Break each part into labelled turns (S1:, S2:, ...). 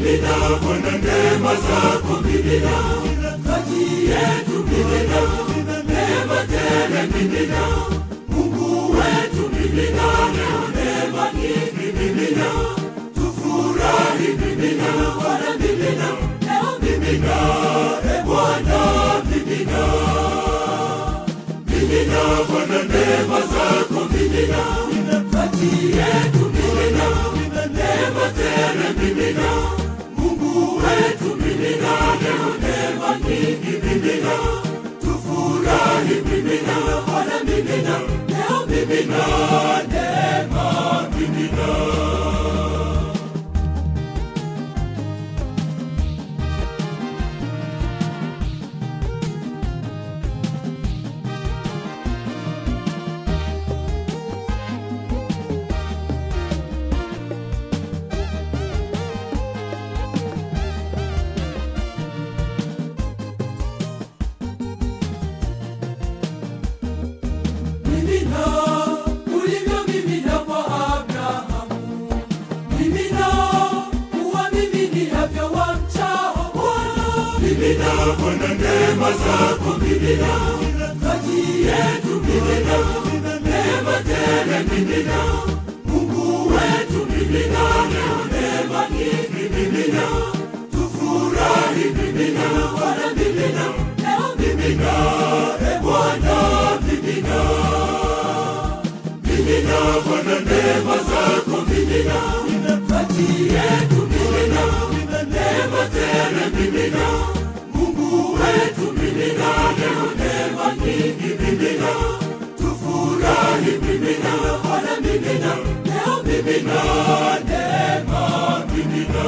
S1: mimina Bwana neema zako mimina kati yetu mimina neema tele mimina Mungu wetu mimina leo neema nyingi mimina tufurahi mimina Bwana mimina leo mimina Bwana mimina mimina Bwana neema zako mimina kati yetu mimina neema tele mimina Mungu wetu mimina leo neema nyingi mimina tufurahi mimina Bwana mimina leo mimina neema mimina Mimina Bwana neema zako mimina kati yetu mimina neema tele mimina Mungu wetu mimina leo neema nyingi mimina tufurahi mimina Bwana mimina leo mimina Bwana mimina mimina Bwana neema zako mimina kati yetu mimina neema tele mimina Mungu wetu mimina leo neema nyingi mimina tufurahi mimina Bwana mimina leo mimina neema mimina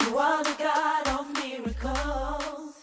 S2: You are the God of miracles.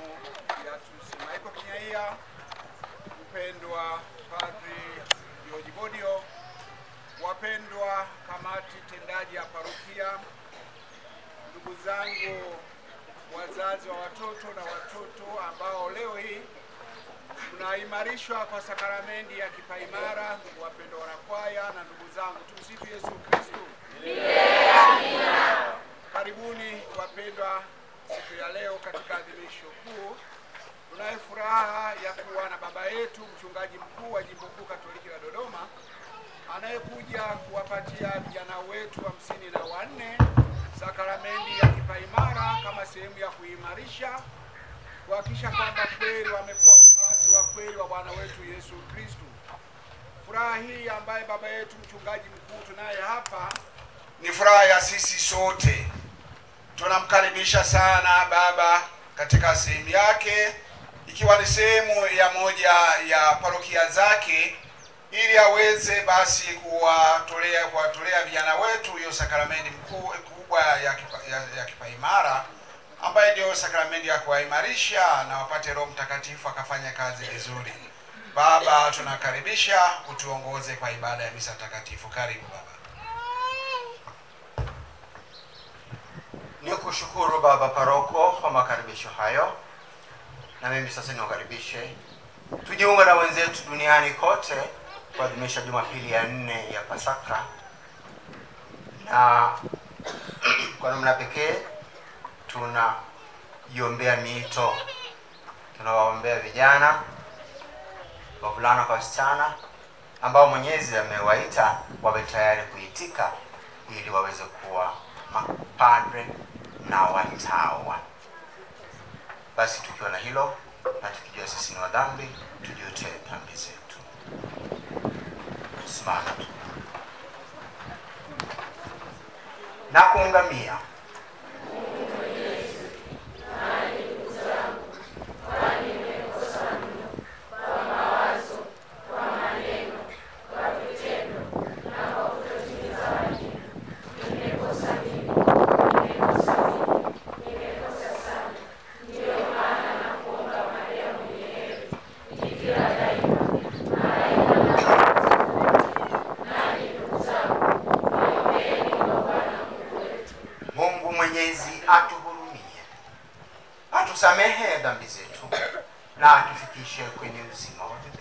S2: Beatrice Michael Kinyaia, mpendwa Padri George Bodio, wapendwa kamati tendaji ya parokia, ndugu zangu wazazi wa watoto na watoto ambao leo hii mnaimarishwa kwa sakramenti ya kipaimara, ndugu wapendwa wanakwaya na ndugu zangu, tumsifu Yesu Kristo. Amina. Karibuni wapendwa siku ya leo katika adhimisho kuu. Tunayo furaha ya kuwa na baba yetu mchungaji mkuu wa Jimbo Kuu Katoliki la Dodoma anayekuja kuwapatia vijana wetu 54 sakramenti ya kipaimara kama sehemu ya kuimarisha, kuhakikisha kwamba kweli wamekuwa wafuasi wa kweli wa Bwana wetu Yesu Kristo. Furaha hii ambaye baba yetu mchungaji mkuu tunaye hapa ni furaha ya sisi sote. Tunamkaribisha sana baba katika sehemu yake, ikiwa ni sehemu ya moja ya parokia zake, ili aweze basi kuwatolea vijana wetu hiyo sakramenti kubwa ya kipaimara, ambaye ndio sakramenti ya kuimarisha na wapate Roho Mtakatifu akafanya kazi vizuri. Baba, tunakaribisha utuongoze kwa ibada ya misa takatifu. Karibu baba.
S3: Nikushukuru baba paroko kwa makaribisho hayo. Na mimi sasa niwakaribishe tujiunga na wenzetu duniani kote kuadhimisha Jumapili ya 4 ya Pasaka. Na kwa namna pekee tunaiombea miito. Tunawaombea vijana, wavulana kwa wasichana ambao Mwenyezi amewaita wawe tayari kuitika ili waweze kuwa mapadre na watawa. Basi tukiwa na hilo na tukijua sisi ni wadhambi, tujute dhambi zetu. Simama tu na kuungamia. Mwenyezi atuhurumie, atusamehe dhambi zetu na atufikishe kwenye uzima wa milele.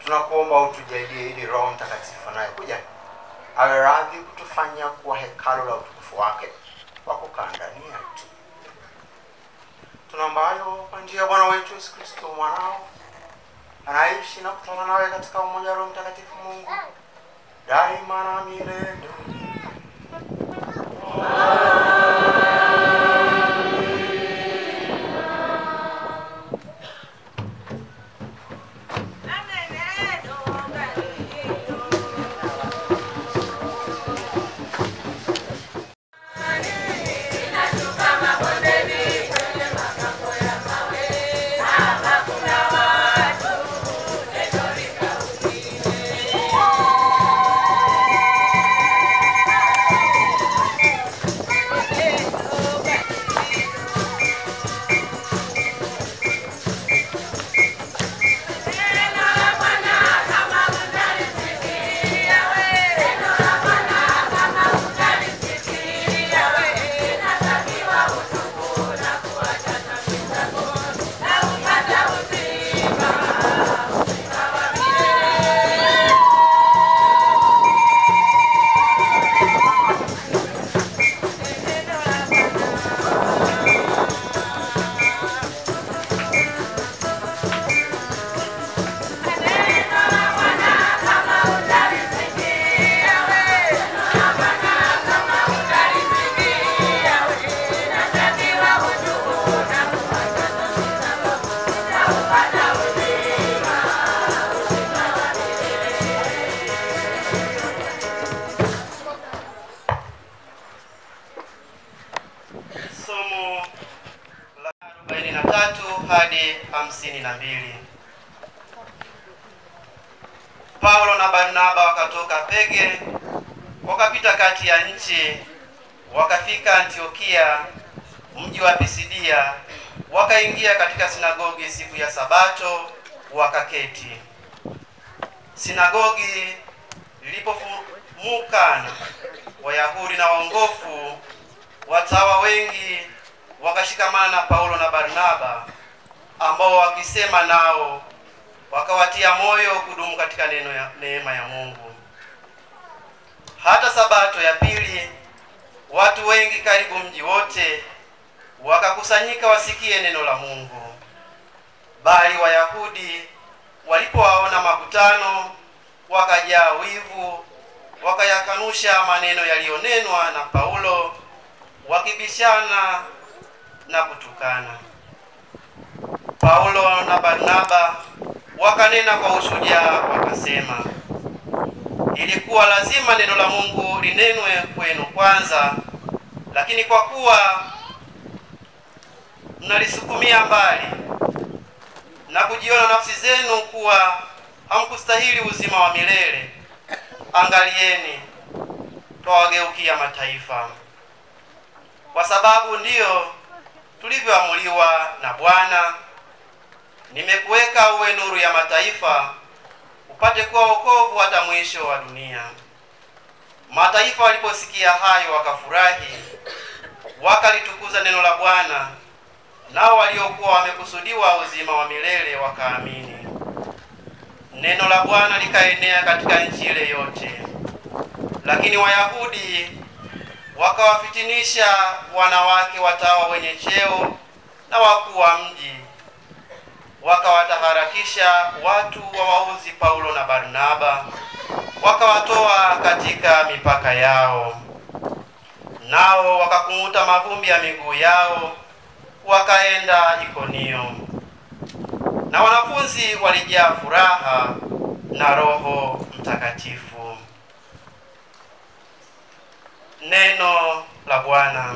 S3: tunakuomba utujalie ili Roho Mtakatifu anayekuja awe radhi kutufanya kuwa hekalu la utukufu wake kwa kukaa ndani yetu. Tunaomba hayo kwa njia ya Bwana wetu Yesu Kristo mwanao, anaishi na kutawala nawe katika umoja wa Roho Mtakatifu Mungu daima na milele.
S4: Hadi 52. Paulo na Barnaba wakatoka Pege, wakapita kati ya nchi, wakafika Antiokia, mji wa Pisidia, wakaingia katika sinagogi siku ya Sabato, wakaketi. Sinagogi lilipofumukana, Wayahudi na waongofu, watawa wengi wakashikamana na Paulo na Barnaba, ambao wakisema nao wakawatia moyo kudumu katika neema ya Mungu. Hata Sabato ya pili, watu wengi karibu mji wote wakakusanyika wasikie neno la Mungu. Bali Wayahudi walipowaona makutano wakajaa wivu, wakayakanusha maneno yaliyonenwa na Paulo, wakibishana na kutukana. Paulo na Barnaba wakanena kwa ushujaa, wakasema, ilikuwa lazima neno la Mungu linenwe kwenu kwanza, lakini kwa kuwa mnalisukumia mbali na kujiona nafsi zenu kuwa hamkustahili uzima wa milele, angalieni, twawageukia mataifa. Kwa sababu ndiyo tulivyoamuliwa na Bwana, nimekuweka uwe nuru ya mataifa, upate kuwa wokovu hata mwisho wa dunia. Mataifa waliposikia hayo wakafurahi, wakalitukuza neno la Bwana, nao waliokuwa wamekusudiwa uzima wa milele wakaamini. Neno la Bwana likaenea katika nchi ile yote. Lakini Wayahudi wakawafitinisha wanawake watawa wenye cheo na wakuu wa mji, wakawataharakisha watu wawauzi Paulo na Barnaba, wakawatoa katika mipaka yao. Nao wakakung'uta mavumbi ya miguu yao, wakaenda Ikonio. Na wanafunzi walijaa furaha na Roho Mtakatifu. Neno la Bwana.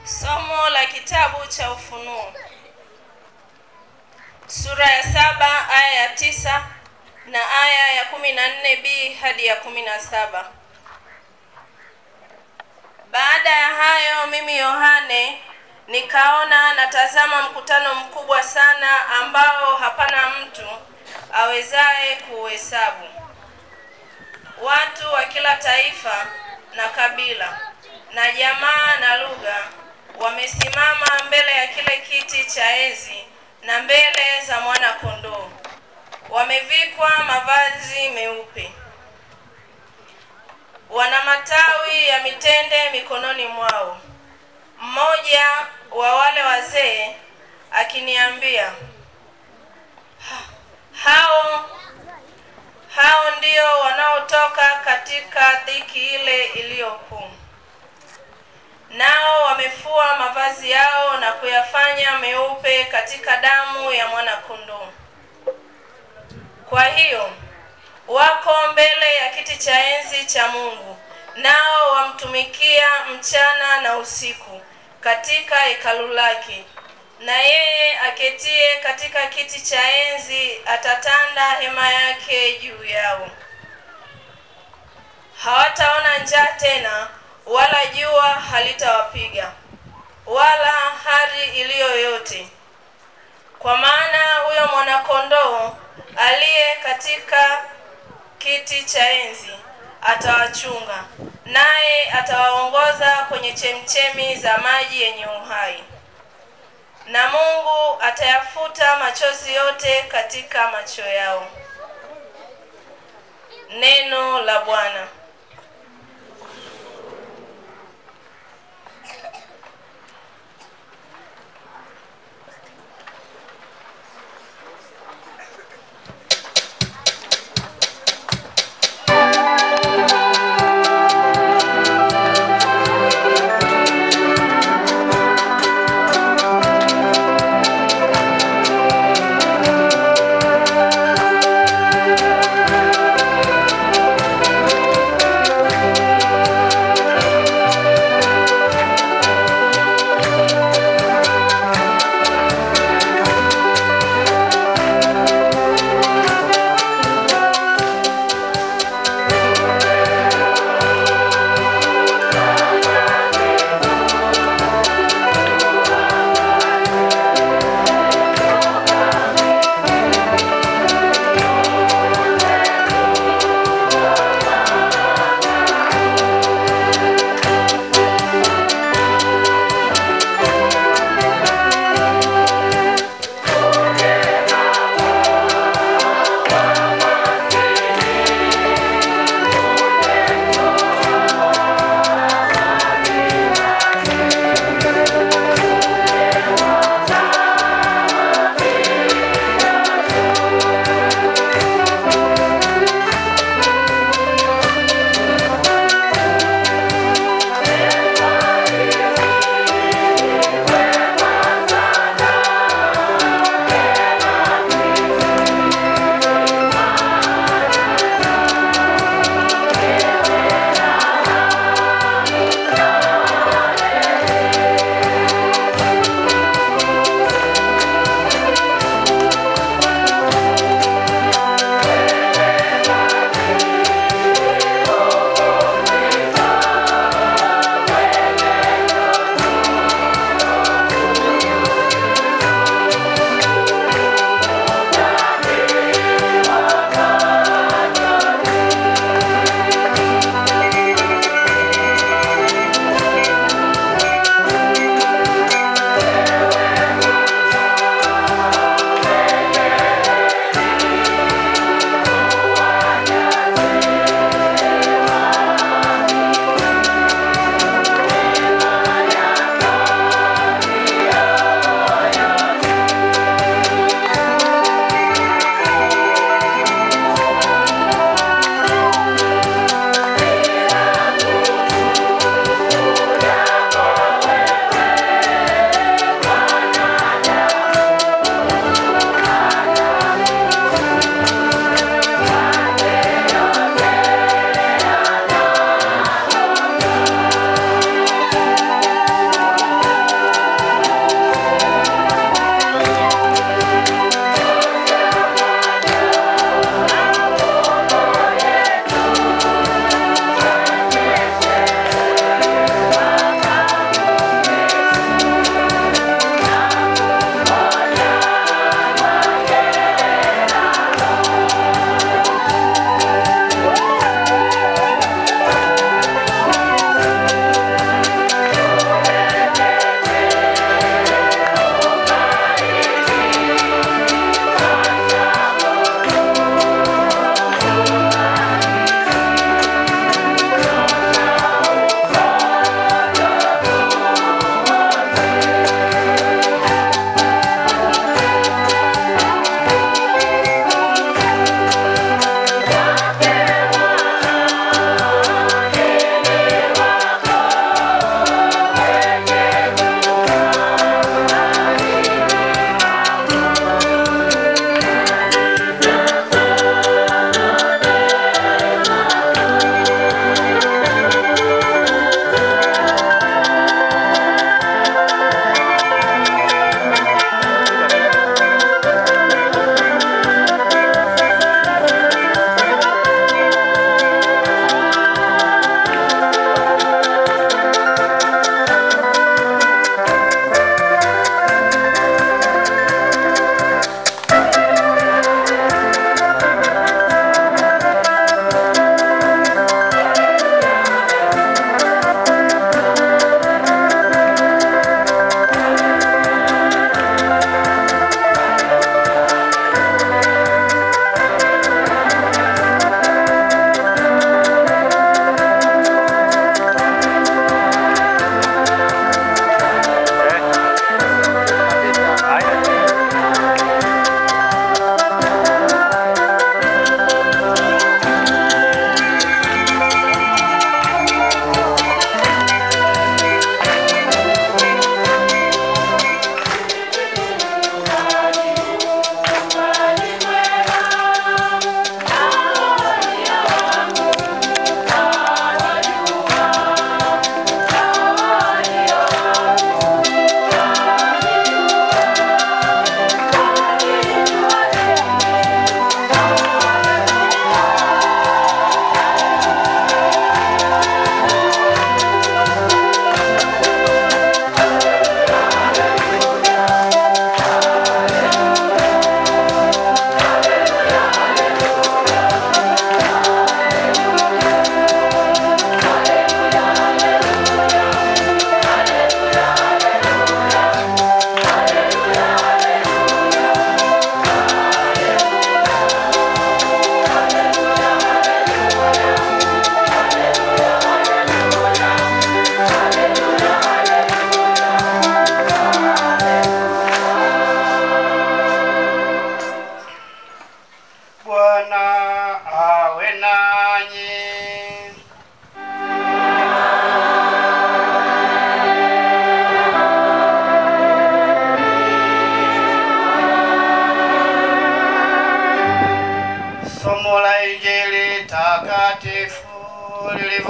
S5: Somo la kitabu cha Ufunuo. Sura ya 7 aya ya 9 na aya ya 14b hadi ya 17. Baada ya hayo mimi Yohane nikaona na tazama mkutano mkubwa sana ambao hapana mtu awezaye kuhesabu. Watu wa kila taifa na kabila na jamaa na lugha wamesimama mbele ya kile kiti cha enzi na mbele za mwana kondoo. Wamevikwa mavazi meupe. Wana matawi ya mitende mikononi mwao. Mmoja wa wale wazee akiniambia, hao ndio wanaotoka katika dhiki ile iliyokuu. Nao wamefua mavazi yao na kuyafanya meupe katika damu ya mwana kondoo. Kwa hiyo wako mbele ya kiti cha enzi cha Mungu, nao wamtumikia mchana na usiku katika hekalu lake. Na yeye aketie katika kiti cha enzi atatanda hema yake juu yao. Hawataona njaa tena, wala jua halitawapiga, wala hari iliyo yote. Kwa maana huyo mwana kondoo aliye katika kiti cha enzi atawachunga, naye atawaongoza kwenye chemchemi za maji yenye uhai. Na Mungu atayafuta machozi yote katika macho yao. Neno la Bwana.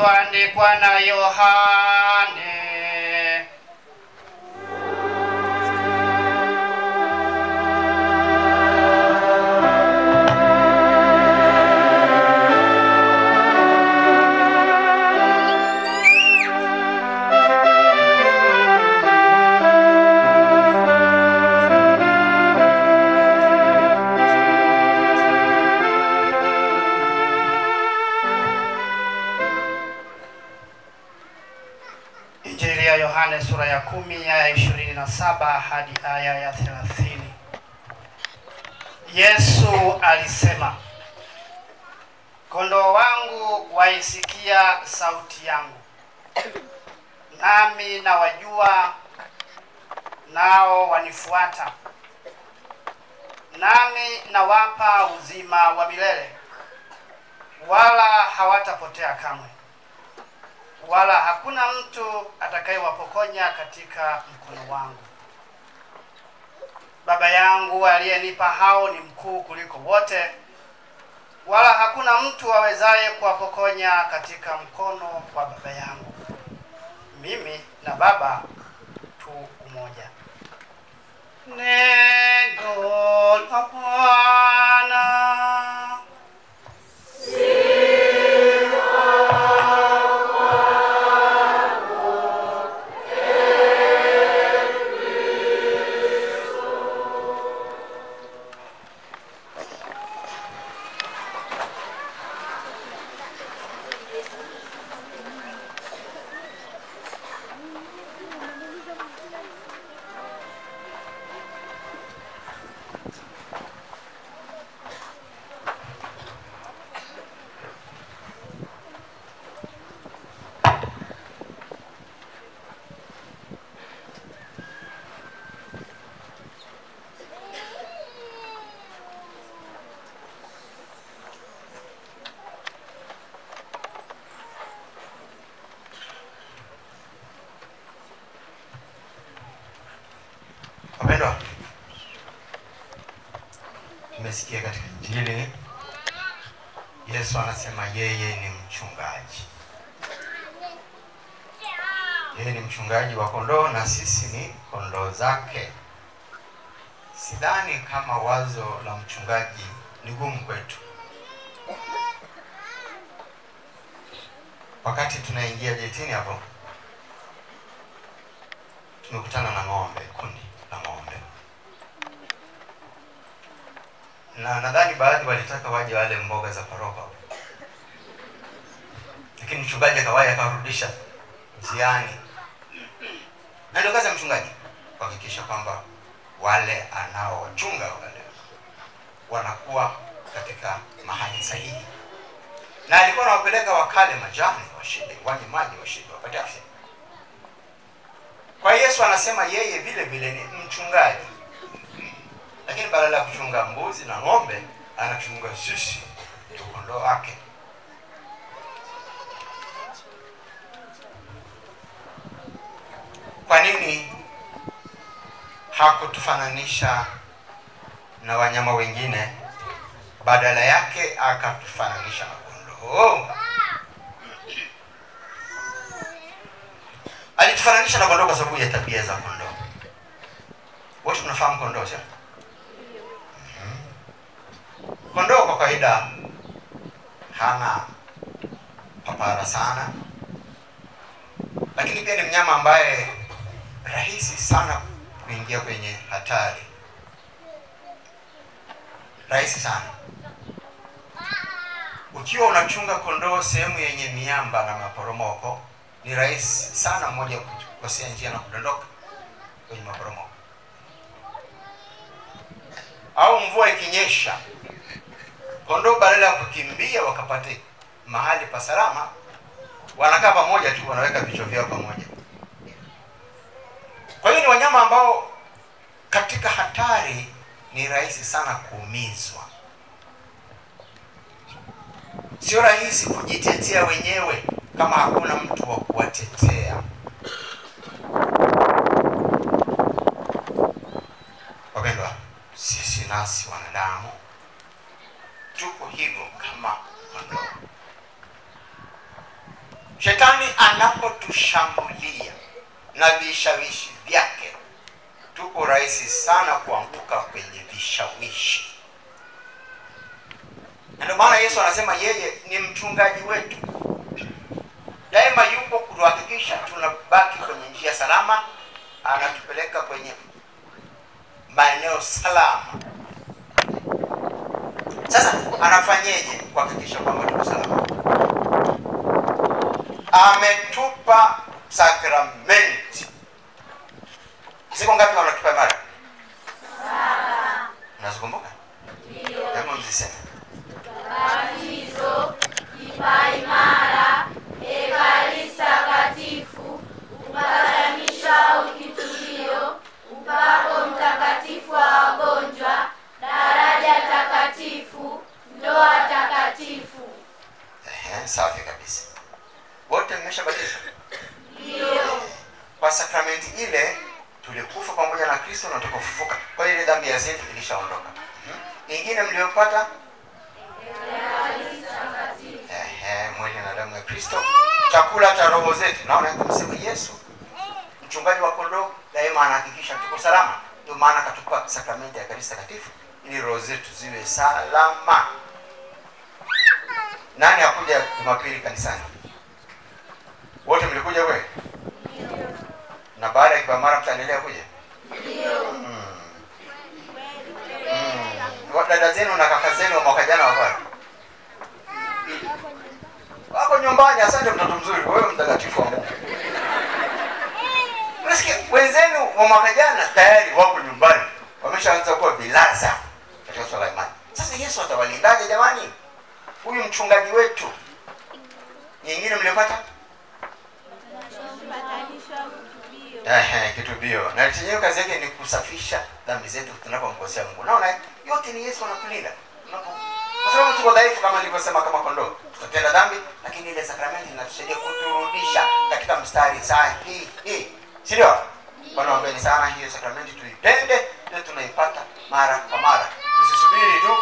S4: ilivyoandikwa na Yohane. Injili ya Yohane sura ya 10 aya 27 hadi aya ya 30. Yesu alisema, kondoo wangu waisikia sauti yangu, nami nawajua, nao wanifuata, nami nawapa uzima wa milele, wala hawatapotea kamwe, wala hakuna mtu atakayewapokonya katika mkono wangu. Baba yangu aliyenipa hao ni mkuu kuliko wote, wala hakuna mtu awezaye kuwapokonya katika mkono wa Baba yangu. Mimi na Baba tu umoja. Neno la Bwana.
S3: Wapendwa, tumesikia katika Injili Yesu anasema yeye ni mchungaji. Yeye ni mchungaji wa kondoo na sisi ni kondoo zake. Sidhani kama wazo la mchungaji ni gumu kwetu. Wakati tunaingia jetini hapo, tumekutana na ng'ombe, kundi la ng'ombe. Na nadhani baadhi walitaka waje wale mboga za paroko. Lakini mchungaji akawahi akarudisha njiani. Na ndio kazi ya mchungaji kuhakikisha kwamba wale anaowachunga wale wanakuwa katika mahali sahihi. Na alikuwa anawapeleka wakale majani, washibe, wanywe maji, washibe, wapate afya. Kwa Yesu anasema yeye vile vile ni mchungaji. Lakini badala ya kuchunga mbuzi na ng'ombe, anachunga sisi, ndio kondoo wake. Kwa nini hakutufananisha na wanyama wengine, badala yake akatufananisha na kondoo? Alitufananisha na kondoo kwa sababu ya tabia za kondoo. Wote tunafahamu kondoo, sio? Kondoo kwa kawaida hana papara sana, lakini pia ni mnyama ambaye rahisi sana kuingia kwenye hatari. Rahisi sana. Ukiwa unachunga kondoo sehemu yenye miamba na maporomoko, ni rahisi sana mmoja kukosea njia na kudondoka kwenye maporomoko. Au mvua ikinyesha, kondoo badala ya kukimbia wakapate mahali pa salama, wanakaa pamoja tu, wanaweka vichwa vyao pamoja. Kwa hiyo ni wanyama ambao katika hatari ni rahisi sana kuumizwa. Sio rahisi kujitetea wenyewe kama hakuna mtu wa kuwatetea. Wapendwa, sisi nasi wanadamu tuko hivyo kama kondoo. anatushambulia na vishawishi vyake, tuko rahisi sana kuanguka kwenye vishawishi. Ndio maana Yesu anasema yeye ni mchungaji wetu. Daima yupo kuhakikisha tunabaki kwenye njia salama, anatupeleka kwenye maeneo salama. Sasa anafanyeje kuhakikisha kwamba tuko salama? Ametupa sakramenti. Siku ngapi wanatupa mara? Unazikumbuka? Ndio. Hebu mziseme.
S6: Batizo, kipaimara, Ekaristi Takatifu, upatanisho au kitubio, upako mtakatifu wa wagonjwa, daraja takatifu, ndoa takatifu.
S3: Safi kabisa. Wote mmeshabatizwa?
S6: Ndio.
S3: Kwa sakramenti ile tulikufa pamoja na Kristo na tukafufuka. Kwa hiyo ile dhambi ya dhambi ilishaondoka. Ingine mliopata? Mwili na damu ya Kristo, chakula cha roho zetu. Naona kumsema Yesu mchungaji wa kondoo daima anahakikisha tuko salama. Ndio maana akatupa sakramenti ya Ekaristi Takatifu ili roho zetu ziwe salama. Nani hakuja Jumapili kanisani? Wote mlikuja wewe? Ndio. Na baada ya kipamara mtaendelea kuja? Ndio. Dada zenu na kaka zenu wa mwaka jana wako wako nyumbani. Asante mtoto mzuri, wewe mtakatifu wa Mungu. Unasikia wenzenu wa mwaka jana tayari wako nyumbani, wameshaanza kuwa bilaza katika swala la imani. Sasa Yesu atawalindaje jamani? Huyu mchungaji wetu. Nyingine mlipata? Kitubio. Na chenyewe kazi yake ni kusafisha dhambi zetu tunapomkosea Mungu. Naona yote ni Yesu anakulinda. Kwa sababu tuko dhaifu kama nilivyosema, kama kondoo. Tutatenda dhambi, lakini ile sakramenti inatusaidia kuturudisha katika mstari sahihi. Si ndio? Wanaombeni sana hiyo sakramenti tuipende, ndio tunaipata mara kwa mara. Tusisubiri tu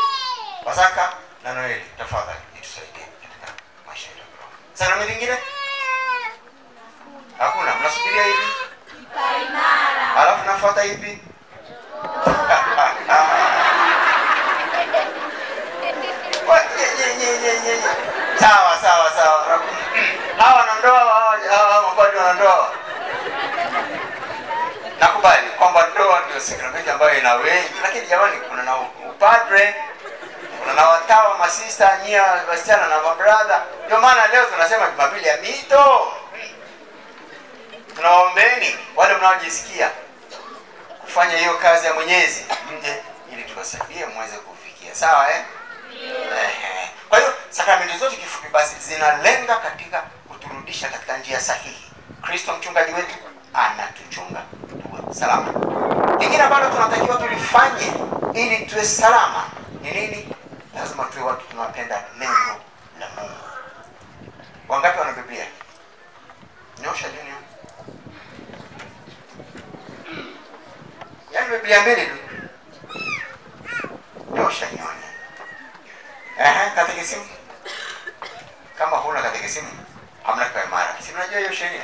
S3: Pasaka na Noeli. Tafadhali itusaidie katika maisha yetu. Sakramenti nyingine? Hakuna. Mnasubiria hivi? Kipaimara. Alafu nafuata hivi? Sawa. Hawa wanandoa, hawa mabadi wanandoa. Nakubali kwamba ndoa ndio sakramenti ambayo ina wengi, lakini jamani kuna na upadre, kuna na watawa, masista, nyia, wasichana na mabrother. Ndio maana leo tunasema Jumapili ya mito. Tunaombeni wale mnaojisikia kufanya hiyo kazi ya Mwenyezi nje ili tuwasaidie muweze kufikia. Sawa Kwa hiyo sakramenti zote kifupi basi zinalenga katika kuturudisha katika njia sahihi. Kristo mchungaji wetu anatuchunga tuwe salama. Lingine ambalo tunatakiwa tulifanye ili tuwe salama ni nini? Lazima tuwe watu tunapenda neno la Mungu. Wangapi wana Biblia? Nyosha junior. Yaani Biblia mbele tu. Nyosha nione. Katekisimu. Kama huna katekisimu, hamna kipaimara. Si mnajua hiyo sheria?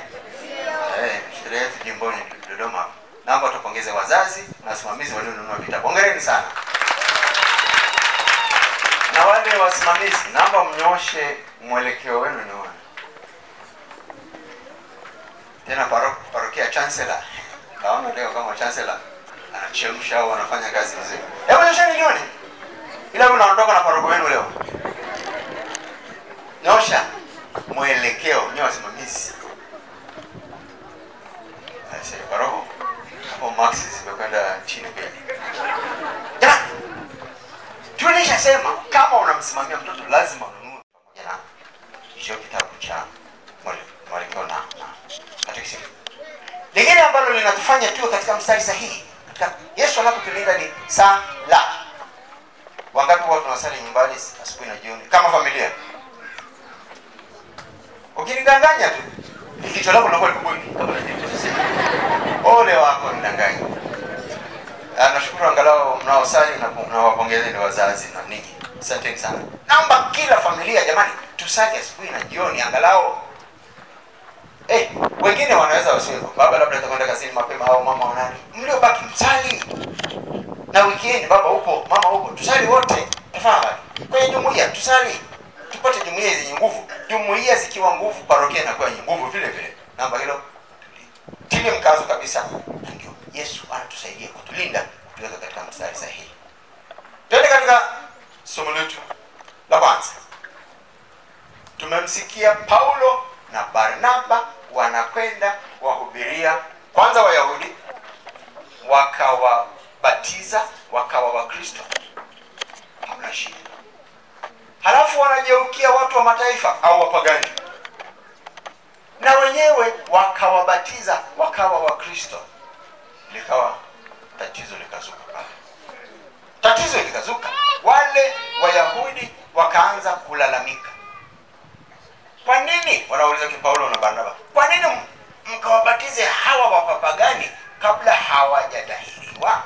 S3: Sheria yetu jimboni Dodoma. Naomba tupongeze wazazi na wasimamizi walionunua vitabu. Hongereni sana. Na wale wasimamizi, naomba mnyoshe mwelekeo wenu nione. Tena parokia chancellor. Naona leo kama chancellor anachemsha au anafanya kazi vizuri. Hebu nyosheni nione. Ila unaondoka na paroko wenu leo. Nyosha mwelekeo, nyoa wasimamizi. Sasa paroko hapo max zimekwenda chini kweli. Tulishasema kama unamsimamia mtoto lazima ununue pamoja na hicho kitabu cha mwelekeo na katekisimu. Lingine ambalo linatufanya tuwe katika mstari sahihi katika Yesu anapotulinda ni sala. Wangapi wao tunasali nyumbani asubuhi na jioni kama familia? Ukinidanganya tu kichwa lako linakuwa kubuni kama ole wako nidanganya. Nashukuru angalau mnaosali na nawapongezeni wazazi na ninyi. Asanteni sana. Naomba kila familia jamani tusali asubuhi na jioni angalau Wengine wanaweza wasiwepo. Baba labda atakwenda kazini mapema au mama wanani. Mliobaki msali. Na weekend baba upo, mama upo. Tusali wote. Tafadhali. Kwenye jumuiya tusali. Tupate jumuiya zenye nguvu. Jumuiya zikiwa nguvu, parokia inakuwa yenye nguvu vile vile. Namba hilo tilie mkazo kabisa. Ndio Yesu anatusaidia kutulinda, kutuweka katika mstari sahihi. Twende katika somo letu la kwanza. Tumemsikia Paulo na Barnaba wanakwenda wahubiria kwanza Wayahudi, wakawabatiza, wakawa Wakristo. Hamna shida. Halafu wanageukia watu wa mataifa au wapagani, na wenyewe wakawabatiza, wakawa Wakristo. Likawa tatizo likazuka pale. Tatizo likazuka. Wale Wayahudi wakaanza kulalamika. Kwa nini? Wanauliza Paulo na Barnaba, kwa nini mkawabatize hawa wapagani kabla hawajatahiriwa?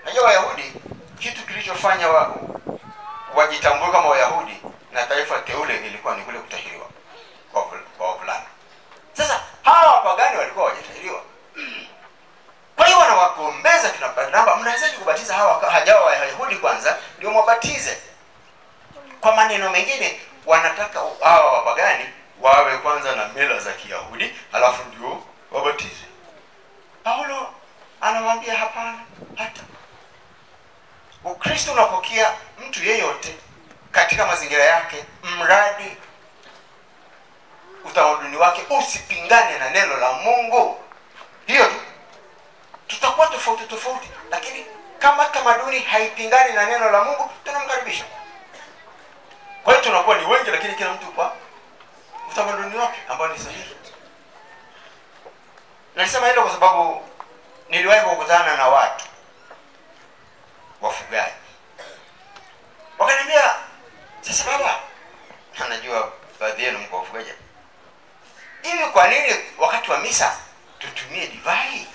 S3: Najua Wayahudi kitu kilichofanya wajitambue kama Wayahudi na taifa teule ilikuwa ni kule kutahiriwa kwa wavulana. Sasa hawa wapagani walikuwa hawajatahiriwa. Kwa hiyo wanawagombeza kina Barnaba, mnawezaje kubatiza hawa hajawa Wayahudi kwanza ndio mwabatize? Kwa maneno mengine wanataka hawa wapagani wawe kwanza na mila za Kiyahudi alafu ndio wabatize. Paulo anawaambia hapana, hata Ukristo unapokea mtu yeyote katika mazingira yake, mradi utamaduni wake usipingane na neno la Mungu. Hiyo tu. Tutakuwa tofauti, lakini kama tamaduni haipingani na neno la Mungu, tunamkaribisha. Kwa hiyo tunakuwa ni wengi, lakini kila mtu kwa utamaduni wake ambao ni sahihi. Nasema hilo kwa sababu niliwahi kukutana na watu wafugaji. Wakaniambia, sasa baba, anajua baadhi yenu mko wafugaji. Hivi kwa nini wakati wa misa tutumie divai?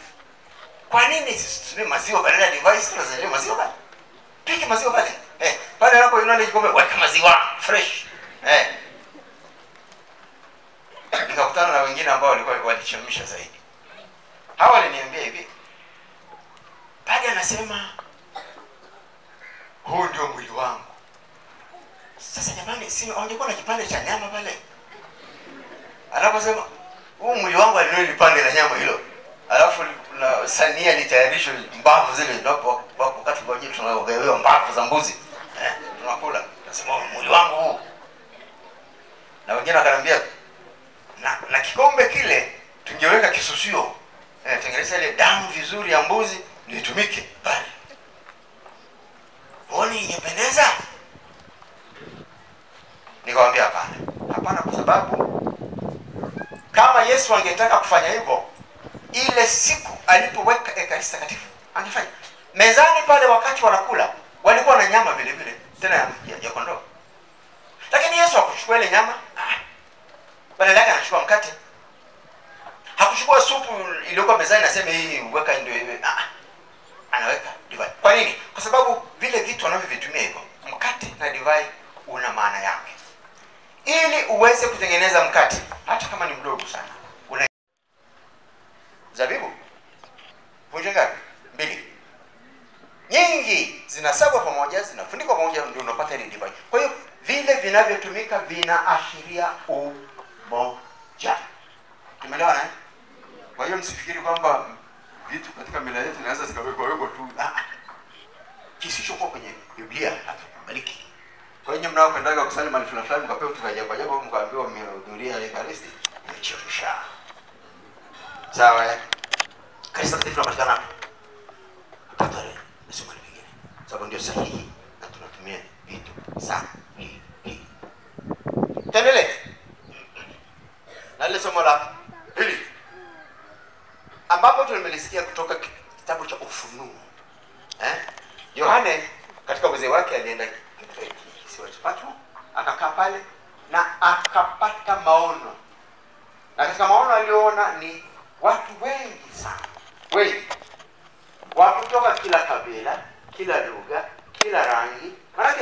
S3: Kwa nini tusitumie maziwa badala ya divai? Sisi tunazalisha maziwa bali. Pike maziwa bali. Pale hapo inaona kikombe weka maziwa fresh. Nikakutana na wengine ambao walikuwa walichemsha zaidi. Hawa waliniambia hivi, pale anasema huu ndio mwili wangu. Sasa jamani, si ungekuwa na kipande cha nyama pale? Anaposema huu mwili wangu, alinua kipande la nyama hilo. Alafu na sania litayarishwe mbavu zile, ndipo wakati kwa jitu tunagawiwa mbavu za mbuzi. Tunakula. Nasema mwili wangu huu. Na wengine wakaniambia na kikombe kile tungeweka kisusio. Tengeneza ile damu vizuri ya mbuzi litumike pale. Oni ingependeza? Nikamwambia hapana. Hapana, kwa sababu kama Yesu angetaka kufanya hivyo, ile siku alipoweka Ekaristi Takatifu angefanya. Mezani pale wakati wanakula walikuwa na nyama vile vile, tena ya kondoo. Lakini Yesu hakuchukua ile nyama, badala yake anachukua mkate. Hakuchukua supu iliyokuwa mezani nasema hii weka ndio hivi. Anaweka divai. Kwa nini? Kwa sababu vile vitu wanavyovitumia hivyo, mkate na divai una maana yake. Ili uweze kutengeneza mkate, hata kama ni mdogo sana, una zabibu punje ngapi? 2. Nyingi zinasagwa pamoja, zinafundikwa pamoja, ndio unapata ile divai. Kwa hiyo vile vinavyotumika vinaashiria umoja. Tumeelewana? Kwa hiyo msifikiri kwamba vitu katika mila yetu inaweza zikawekwa tu. Kisichokuwa kwenye Biblia hatukubaliki. Kwa hiyo mnaopendaga kusali mahali fulani mkapewa tu ajabu ajabu, mkaambiwa mmehudhuria Ekaristi, mmechemsha. Sawa? Kanisa Katoliki tunapatikana hapa. Tatare, nasema lingine. Sababu ndio sahihi na tunatumia vitu sana. Tuendelee. Na ile somo la hili ambapo tumelisikia kutoka kitabu cha Ufunuo. Yohane katika uzee wake alienda kisiwa cha Patmo, akakaa pale na akapata maono. Na katika maono aliona ni watu wengi sana. Wengi. Watu kutoka kila kabila, kila lugha, kila rangi. Maana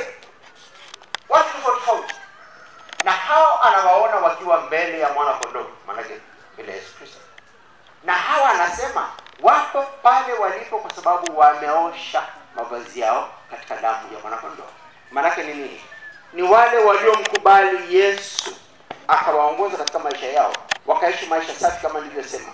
S3: watu tofauti. Na hao anawaona wakiwa mbele ya mwana kondoo, maana vile Yesu Kristo. Na hawa anasema wako pale walipo kwa sababu wameosha mavazi yao katika damu ya mwanakondoo. Maana ni nini? Ni wale waliomkubali Yesu akawaongoza katika maisha yao, wakaishi maisha safi kama nilivyosema.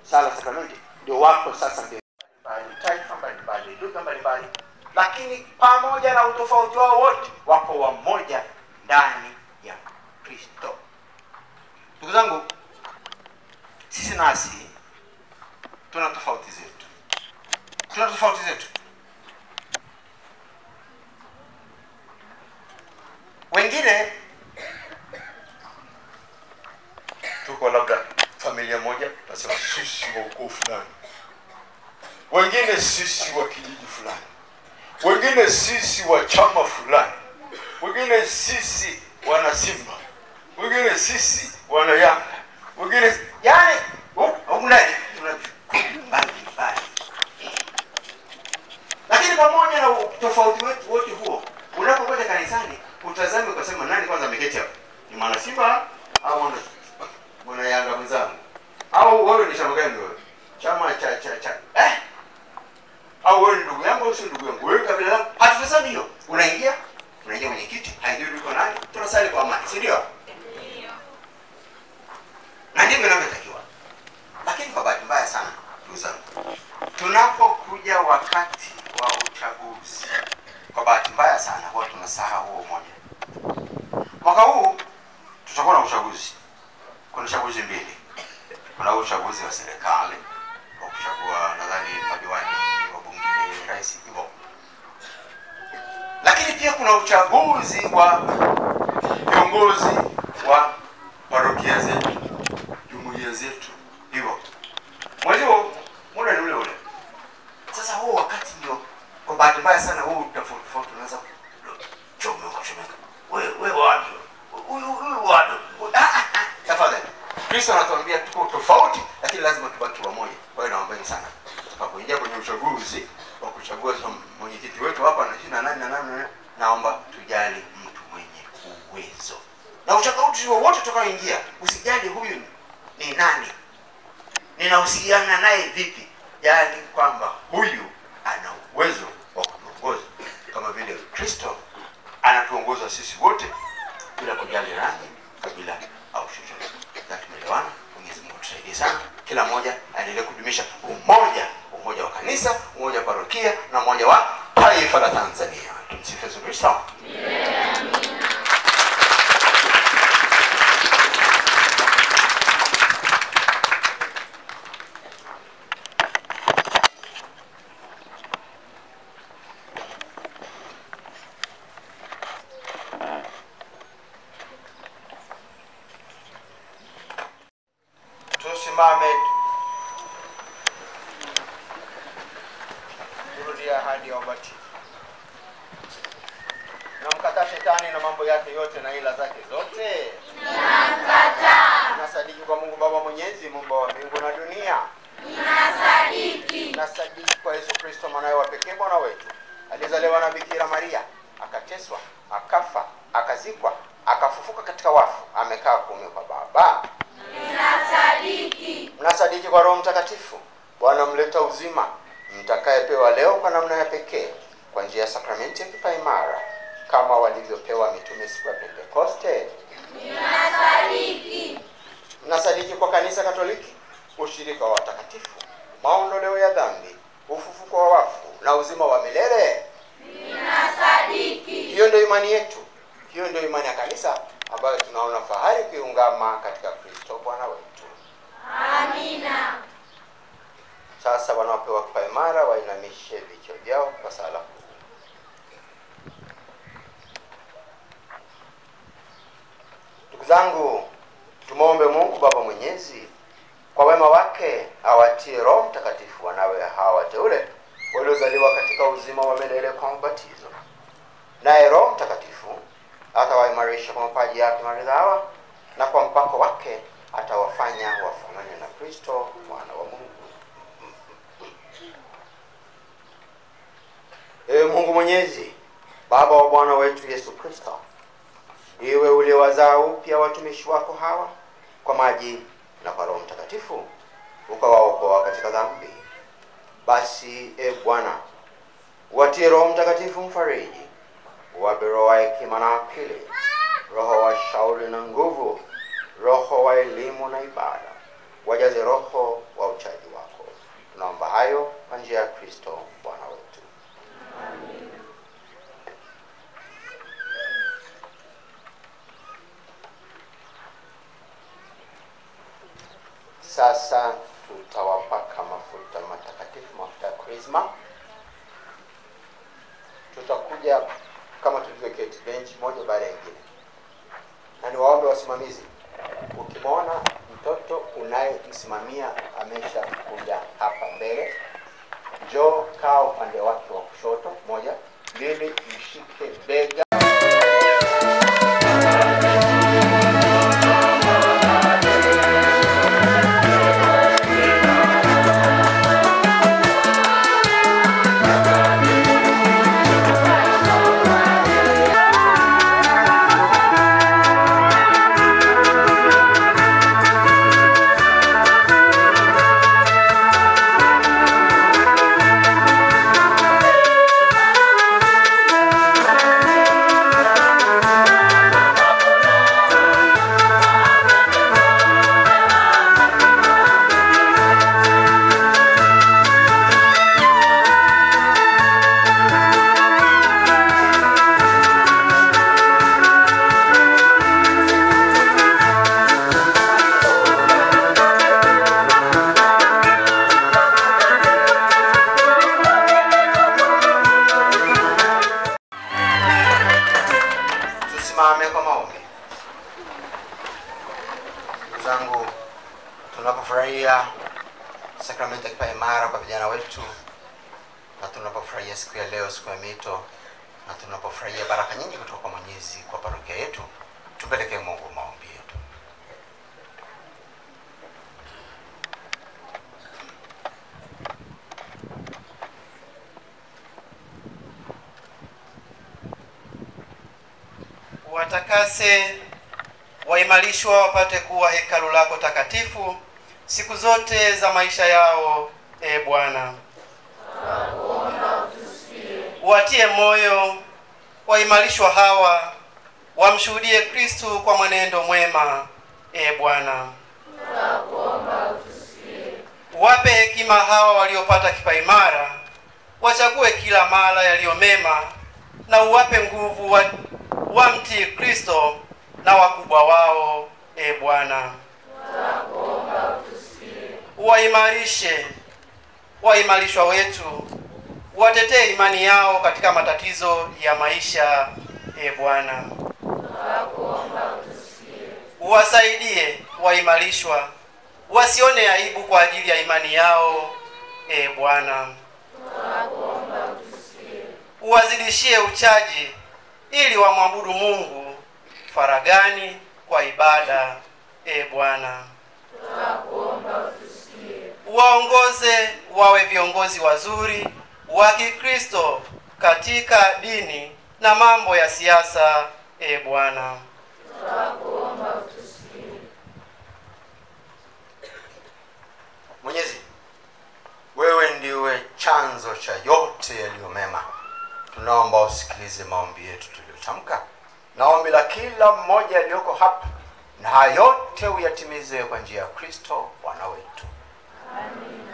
S3: Sala sakramenti ndio wako sasa mbinguni, taifa mbalimbali, lugha mbalimbali, lakini pamoja na utofauti wao wote wako wamoja ndani ya Kristo. Ndugu zangu, sisi nasi tuna tofauti zetu. Wengine tuko labda familia moja, nasema sisi wa ukoo fulani, wengine sisi wa kijiji fulani, wengine sisi wa chama fulani, wengine sisi wana Simba, wengine sisi wana Yanga, wengine yani ndani mbali. Lakini pamoja na tofauti wetu wote huo, unapokwenda kanisani utazame ukasema nani kwanza ameketi hapa? Ni mwana Simba au mwana Yanga mwenzangu? Au wewe ni chama gani wewe? Chama cha au wewe ni ndugu yangu au si ndugu yangu? Wewe kabila langu. Hatutazami hiyo. Unaingia kwenye kiti, haijui uko nani, tunasali kwa amani, si ndio? Ndio. Na ndivyo inavyotakiwa. Lakini kwa bahati mbaya sana, ndugu zangu, tunapokuja wakati wa uchaguzi, kwa bahati mbaya sana huwa tunasahau huo umoja. Mwaka huu tutakuwa na uchaguzi. Kuna chaguzi mbili. Kuna uchaguzi wa serikali, wa kuchagua nadhani madiwani, wabunge, rais, hivyo. Lakini pia kuna uchaguzi wa viongozi wa parokia zetu, jumuiya zetu, hivyo. Mwezi huo muda ni ule. Sasa huo wakati ndio kwa bahati mbaya sana huo tofauti unaweza chomeka. Wewe wapi? Huyu wapi? Tafadhali. Kristo anatuambia tuko tofauti lakini lazima tubaki pamoja. Kwa hiyo naomba sana tutakapoingia kwenye uchaguzi wa kuchagua mwenyekiti wetu hapa na nani, naomba tujali mtu mwenye uwezo. Na uchaguzi wote tutakaoingia, usijali huyu ni nani, ninahusiana naye vipi, jali kwamba huyu ana uwezo wa kuongoza kama vile Kristo anatuongoza sisi wote bila kujali rangi, kabila au chochote. Tumeelewana? Mwenyezi Mungu tusaidie sana. Kila mmoja aendelee kudumisha umoja wa kanisa, umoja wa parokia na umoja wa taifa la Tanzania. Tumsifu Yesu Kristo. Tusimame kurudia ahadi ya ubatizo. Namkataa shetani na mambo yake yote na ila zake zote.
S6: Ninamkataa.
S3: Nasadiki kwa Mungu Baba Mwenyezi, Mungu wa mbingu na dunia. Nasadiki kwa Yesu Kristo mwanawe wa pekee Bwana wetu, alizaliwa na Bikira Maria, akateswa, akafa, akazikwa, akafufuka katika wafu, amekaa kuume kwa Baba. Mnasadiki kwa Roho Mtakatifu, Bwana mleta uzima, mtakayepewa leo kwa namna ya pekee kwa njia ya sakramenti ya kipaimara kama walivyopewa mitume siku ya Pentekoste. Mnasadiki kwa Kanisa Katoliki, ushirika wa watakatifu, maondoleo ya dhambi, ufufuko wa wafu na uzima wa milele. Hiyo ndio imani yetu. Hiyo ndio imani ya kanisa ambayo tunaona fahari kuiungama katika Kristo Bwana wetu.
S6: Amina.
S3: Sasa wanaopewa kipaimara wainamishe vichwa vyao kwa sala kuu. Ndugu zangu, tumuombe Mungu Baba Mwenyezi kwa wema wake awatie Roho Mtakatifu wanawe hawa wateule waliozaliwa katika uzima wa milele kwa ubatizo. Naye Roho Mtakatifu atawaimarisha kwa mapaji yake maridhawa, na kwa mpako wake atawafanya wafanane na Kristo mwana wa Mungu. Ewe Mungu Mwenyezi, Baba wa Bwana wetu Yesu Kristo, iwe uliowazaa upya watumishi wako hawa kwa maji na kwa Roho Mtakatifu, ukawaokoa katika dhambi. Basi Bwana, watie Roho Mtakatifu mfariji, wape roho wa hekima na akili, roho wa shauri na nguvu, roho wa elimu na ibada, wajaze roho wa uchaji wako. Tunaomba hayo kwa njia ya Kristo Bwana wetu. Amen. Sasa tutawapaka mafuta matakatifu, mafuta ya Krisma. Tutakuja kama tulivyoketi bench moja baada ya nyingine. Na niwaombe wasimamizi, ukimwona mtoto unayemsimamia amesha kuja hapa mbele, njoo kaa upande wake wa kushoto. Moja, mbili, mshike bega. Tusimame kwa maombi. Ndugu zangu, tunapofurahia sakramenti ya kipaimara kwa vijana wetu, na tunapofurahia siku ya leo, siku ya mito, na tunapofurahia baraka nyingi kutoka kwa Mwenyezi kwa parokia yetu, tupelekee Mungu maombi yetu.
S4: Watakase, waimarishwa wapate kuwa hekalu lako takatifu siku zote za maisha yao, Bwana. Watie moyo waimarishwa hawa wamshuhudie Kristo kwa mwenendo mwema, Bwana. Wape hekima hawa waliopata kipaimara, wachague kila mara yaliyo mema, na uwape nguvu wamtii Kristo na wakubwa wao, Bwana. Waimarishe waimarishwa wetu, watetee imani yao katika matatizo ya maisha, Bwana. Wasaidie waimarishwa wasione aibu kwa ajili ya imani yao, Bwana. Uwazidishie uchaji ili wamwabudu Mungu faragani kwa ibada, Bwana. Waongoze wawe viongozi wazuri wa Kikristo katika dini na mambo ya siasa, Bwana.
S3: Mwenyezi, wewe ndiwe chanzo cha yote yaliyo mema. Tunaomba usikilize maombi yetu tuliyotamka na ombi la kila mmoja aliyoko hapa, na haya yote uyatimize kwa njia ya Kristo Bwana wetu. Amen.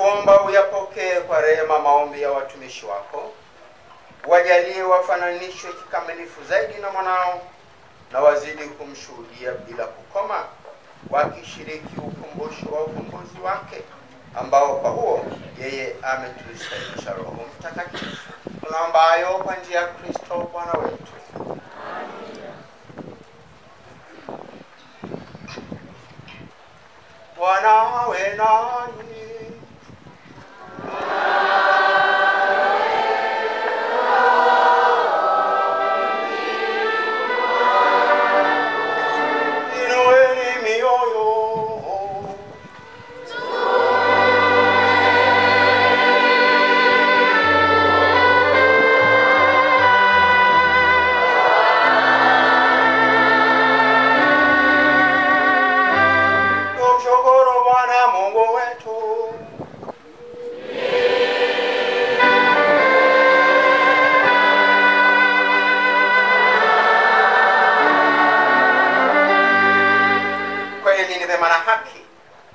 S3: Tunakuomba uyapokee kwa rehema maombi ya watumishi wako, wajalie wafananishwe kikamilifu zaidi na mwanao, na wazidi kumshuhudia bila kukoma, wakishiriki ukumbusho wa ukombozi wake, ambao kwa huo yeye ametustahilisha Roho Mtakatifu. Tunaomba hayo kwa njia ya Kristo Bwana wetu. Amina. Bwana awe nanyi.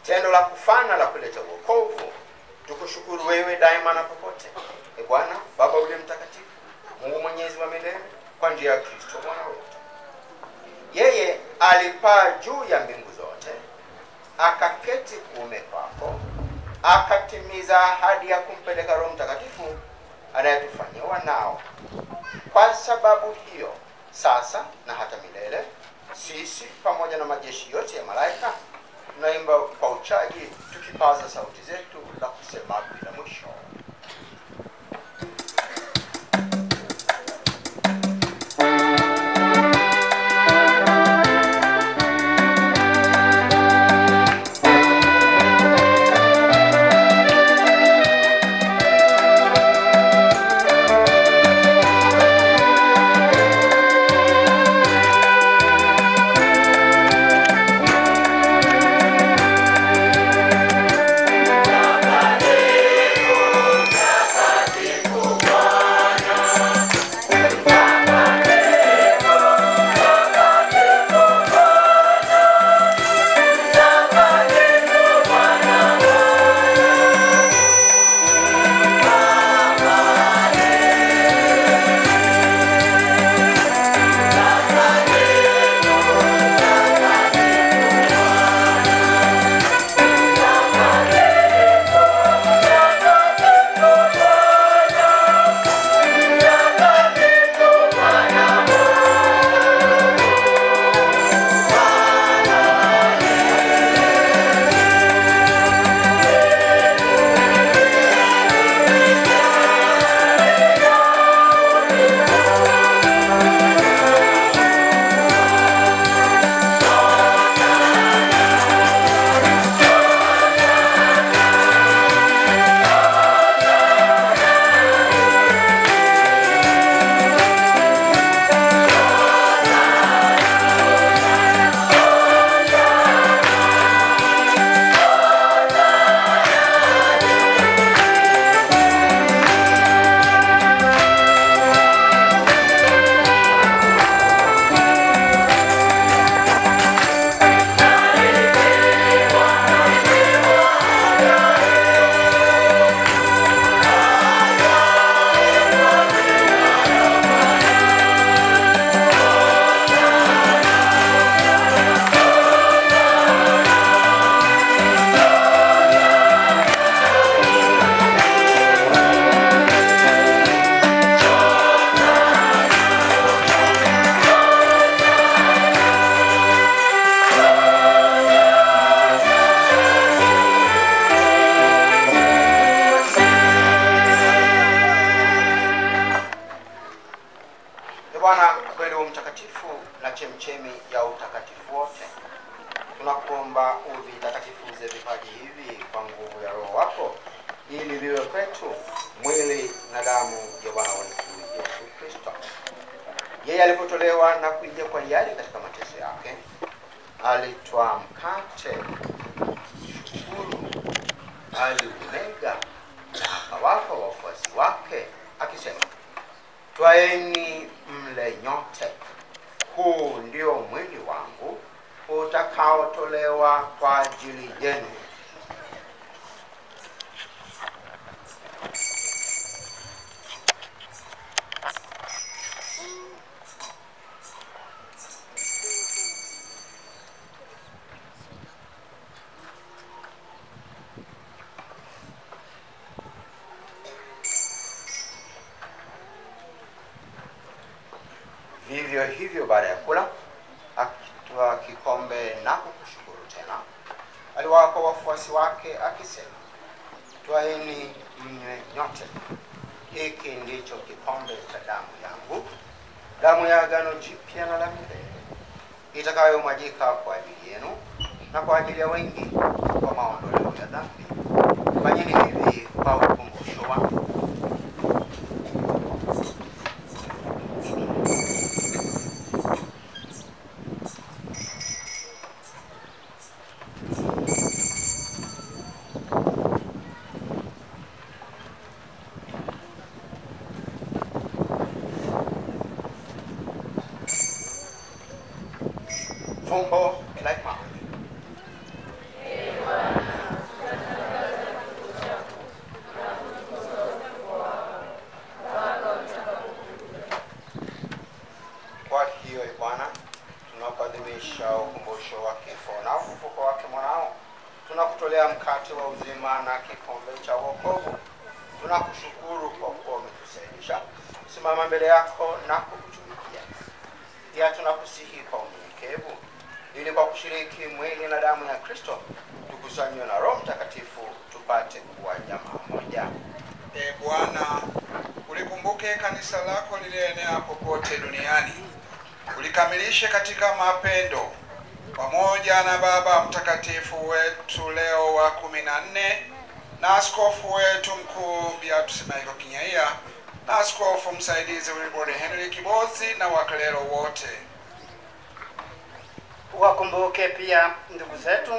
S3: Tendo la kufana la kuleta wokovu, tukushukuru wewe daima na popote. Bwana Baba ule mtakatifu, Mungu mwenyezi wa milele, kwa njia ya Kristo Bwana wetu. Yeye alipaa juu ya mbingu zote, akaketi kuume kwako, akatimiza ahadi ya kumpeleka Roho Mtakatifu anayetufanyia wanao. Kwa sababu hiyo, sasa na hata milele, sisi pamoja na majeshi yote ya malaika tunaimba kwa uchaji, tukipaza sauti zetu na kusema bila mwisho. Bwana kweli mtakatifu na chemchemi ya utakatifu wote, tunakuomba uvitakatifuze vipaji hivi kwa nguvu ya Roho wako, ili viwe kwetu mwili na damu ya Bwana wetu Yesu Kristo. Yeye alipotolewa na kuingia kwa hiari katika mateso yake, alitwaa mkate, shukuru, aliumega na akawapa wafuasi wake akisema, twaeni mle nyote, huu ndio mwili wangu utakaotolewa kwa ajili yenu. Vivyo hivyo baada ya kula, akitwaa kikombe na kukushukuru tena, aliwapa wafuasi wake akisema, twaeni mnywe nyote, hiki ndicho kikombe cha damu yangu, damu ya agano jipya na la milele, itakayomwagika kwa ajili yenu na kwa ajili ya wengi kwa maondoleo ya dhambi. Fanyeni hivi kwa ukumbusho wangu. Fumbo la imani. Kwa hiyo Bwana, tunapoadhimisha ukumbusho wa kifo na ufufuko wake mwanao, tunakutolea mkate wa uzima na kikombe cha wokovu. Tunakushukuru kwa kuwa umetusaidia kusimama mbele yako na kukutumikia. Pia tunakusihi kwa unyenyekevu, ili kwa kushiriki mwili na damu ya Kristo tukusanywe na Roho Mtakatifu tupate kuwa jamaa moja.
S2: Bwana, ulikumbuke kanisa lako lilienea popote duniani, ulikamilishe katika mapendo, pamoja na Baba Mtakatifu wetu Leo wa 14 na askofu wetu mkuu Beatus Michael Kinyaia na askofu msaidizi Wilbrod Henry Kibozi na waklero wote.
S4: Wakumbuke pia ndugu zetu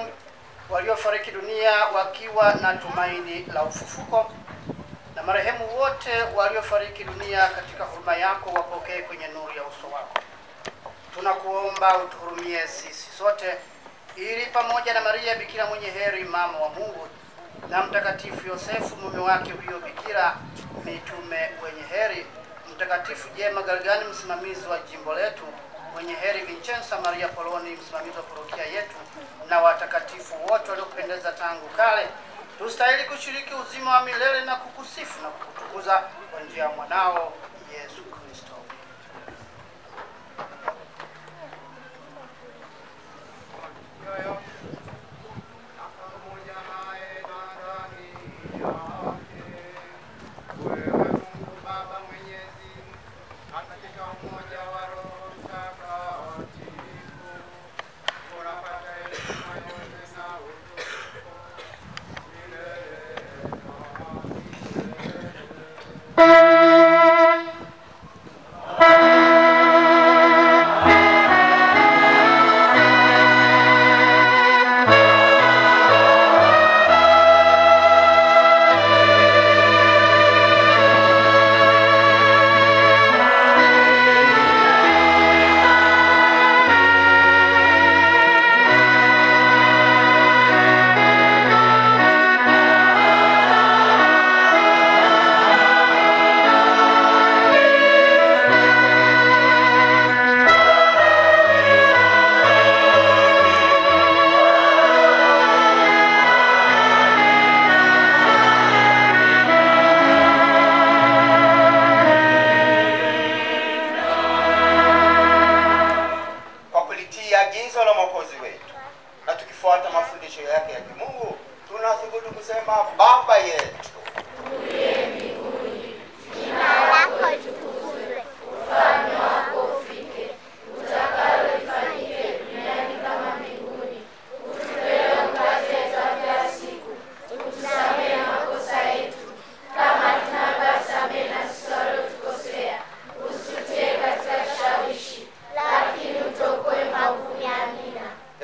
S4: waliofariki dunia wakiwa na tumaini la ufufuko, na marehemu wote waliofariki dunia katika huruma yako wapokee kwenye nuru ya uso wako. Tunakuomba utuhurumie sisi sote, ili pamoja na Maria Bikira mwenye heri mama wa Mungu na Mtakatifu Yosefu mume wake huyo bikira, mitume wenye heri, Mtakatifu Jema Galgani msimamizi wa jimbo letu, mwenye heri Vincenza Maria Poloni msimamizi wa parokia yetu, na watakatifu wote waliopendeza tangu kale, tustahili kushiriki uzima wa milele na kukusifu na kukutukuza kwa njia ya mwanao Yesu Kristo.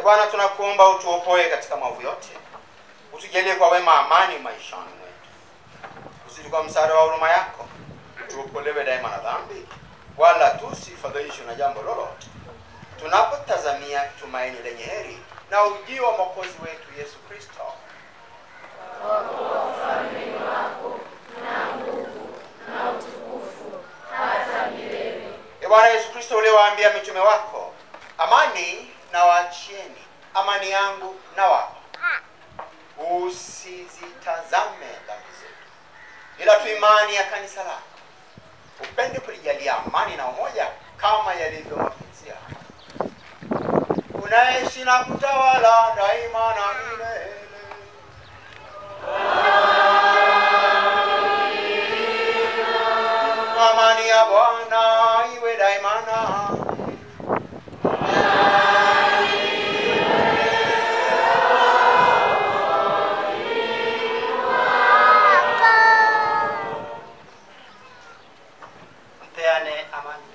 S3: Bwana, tunakuomba utuopoe katika maovu yote, utujalie kwa wema amani maishani mwetu. Usije kwa msaada wa huruma yako tuokolewe daima na dhambi, wala tusifadhaishwe na jambo lolote, tunapotazamia tumaini lenye heri na ujio wa Mwokozi wetu Yesu Kristo.
S6: Ufalme wako na nguvu na utukufu hata milele.
S3: Bwana Yesu Kristo, uliwaambia mitume wako, amani na waachieni, amani yangu na wako. Usizitazame dhambi zetu, ila tu imani ya kanisa lako. Upende kulijalia amani na umoja kama yalivyo mapenzi yako. Unaishi na kutawala daima na milele. Amani ya Bwana iwe daima nawe.
S4: Mpeane amani.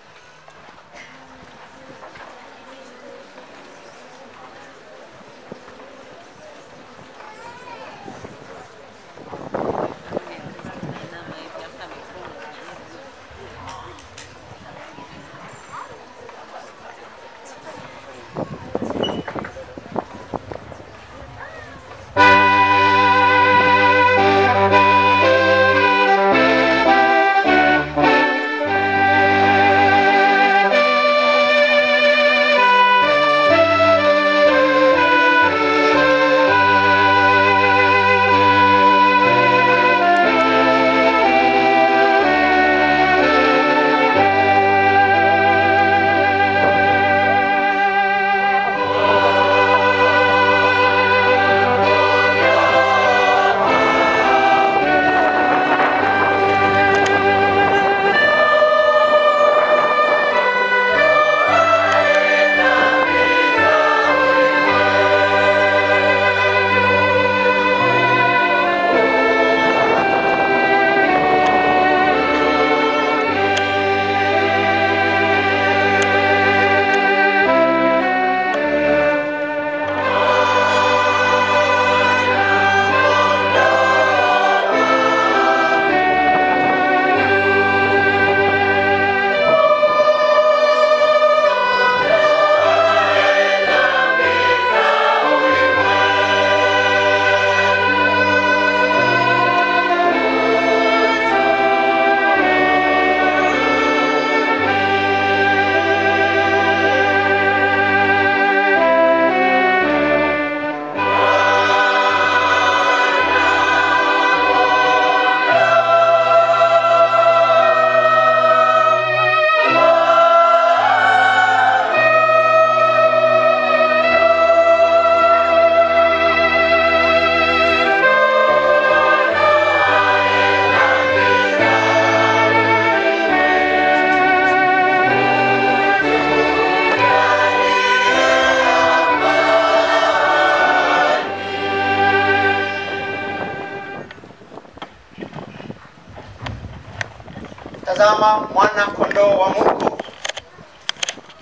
S3: Tazama mwana kondoo wa Mungu.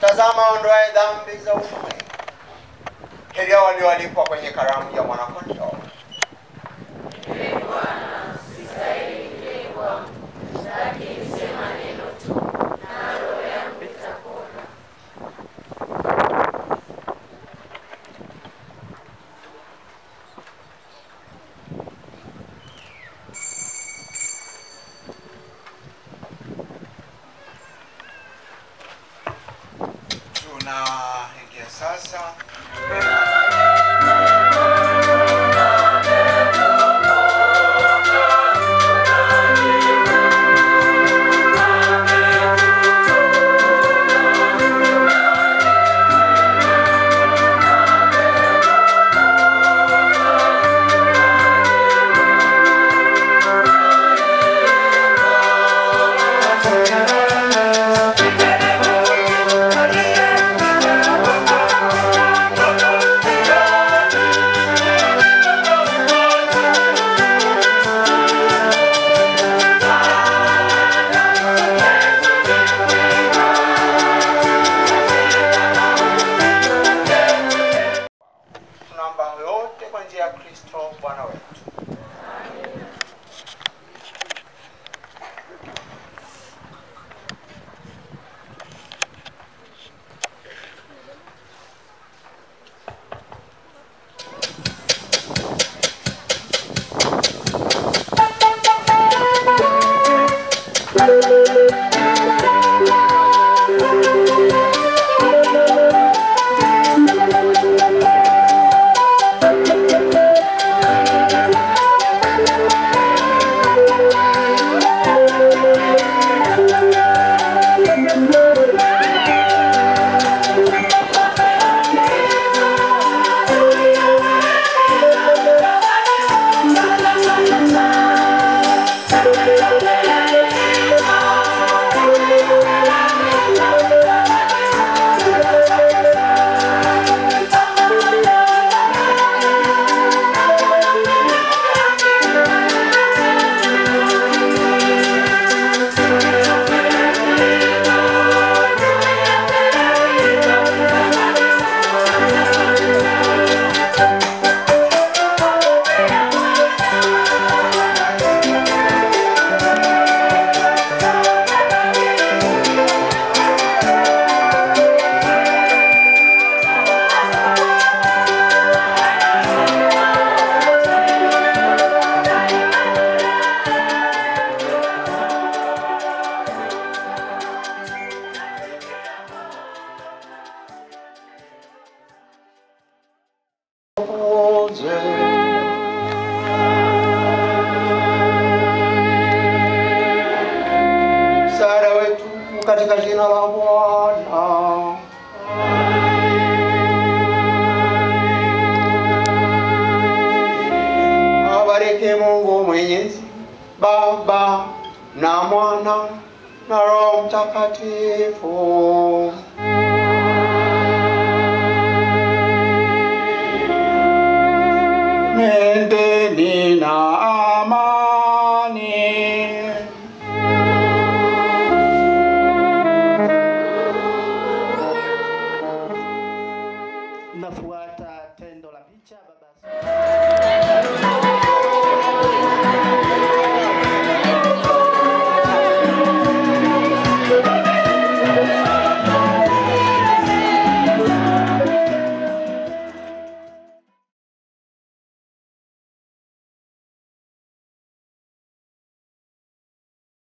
S3: Tazama ondoaye dhambi za ulimwengu. Heri hao walioalikwa kwenye karamu ya mwana kondoo.
S6: Ee Bwana, sistahili kuja kwangu, lakini sema neno tu, na roho yangu itapona.
S3: Tunaingia sasa
S6: Thank you.
S3: katika jina la Bwana. Abariki Mungu Mwenyezi, Baba na Mwana na Roho Mtakatifu. Nendeni na amani.
S4: Nafuata